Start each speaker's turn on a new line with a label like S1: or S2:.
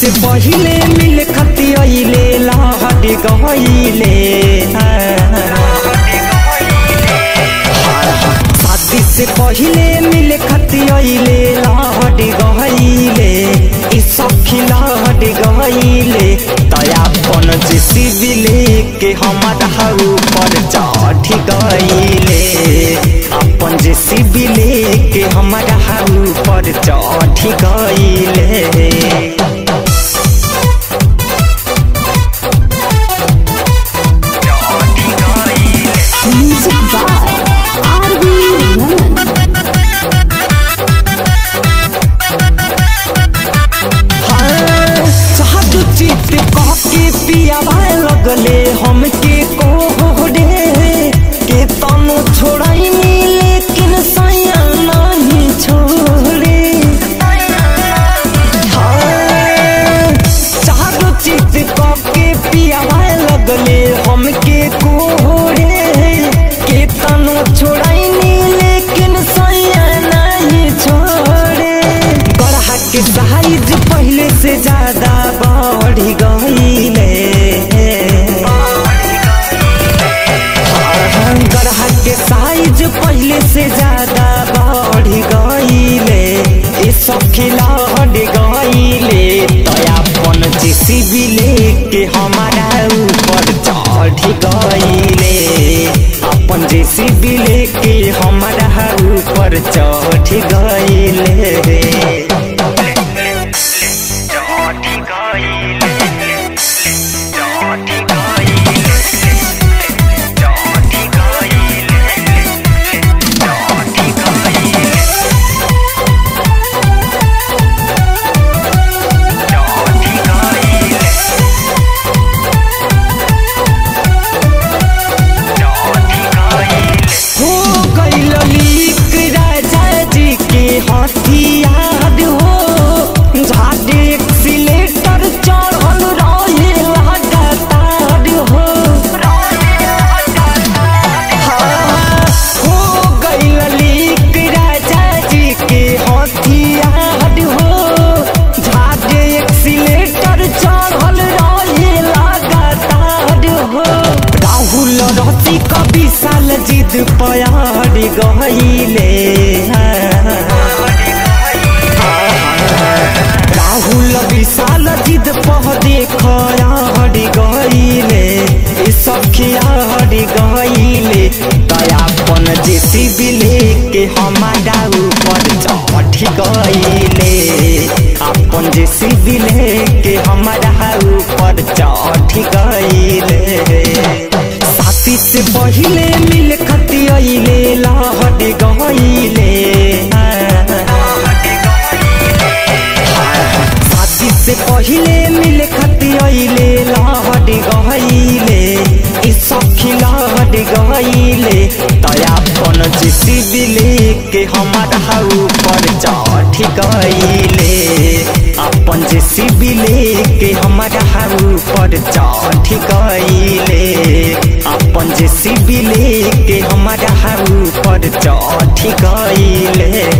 S1: से पहिले मिल खती आइले लहट गइले शादी से पहिले मिल खती आइले लहट गइले ई सखी लहट गइले तयापन जेसीबी लेके हमारा ऊपर चढ़ गइले अपन जेसीबी लेके हमारा ऊपर चढ़ गइले। लगले हमके कोहरे के तनु छोड़ाइनी लेकिन सैया नहीं छोड़े चारो चित के पियावा लगले हमके कोहरे के तनु छोड़ाइनी लेकिन सैया नहीं छोड़े। गढ़ा के साइज पहले से ज्यादा बढ़ गइले साइज पहले से ज्यादा बढ़ गइले ए सखी लहट गइले तयापन जेसीबी लेके हमारा ऊपर चढ़ गइले अपन जेसीबी लेके हमारा ऊपर चढ़ गइले। हथियार हो झाड़े एक्सीलेटर चढ़ल रहे लगातार हो गइल लीक राजा जी के हथियार हो झाड़े एक्सीलेटर चढ़ल रहे लगातार हो। राहुल रसी का विशाल जिद पयार गइले राहुल विशाल जिद पह देखड़ गइले सखियाड़ गइले तयापन जेसीबी लेके हमारा ऊपर चढ़ गइले अपन जेसीबी लेके हमारा ऊपर चढ़ गइले। साथी से पहिले मिल खती आइले लहट गइले से पहिले मिल खती आइले लहट गइले ई सखी लहट गइले तयापन जेसीबी लेके हमारा ऊपर चढ़ गइले अपन जेसीबी लेके हमारा ऊपर चढ़ गइले अपन जेसीबी लेके हमारा ऊपर चढ़ गइले।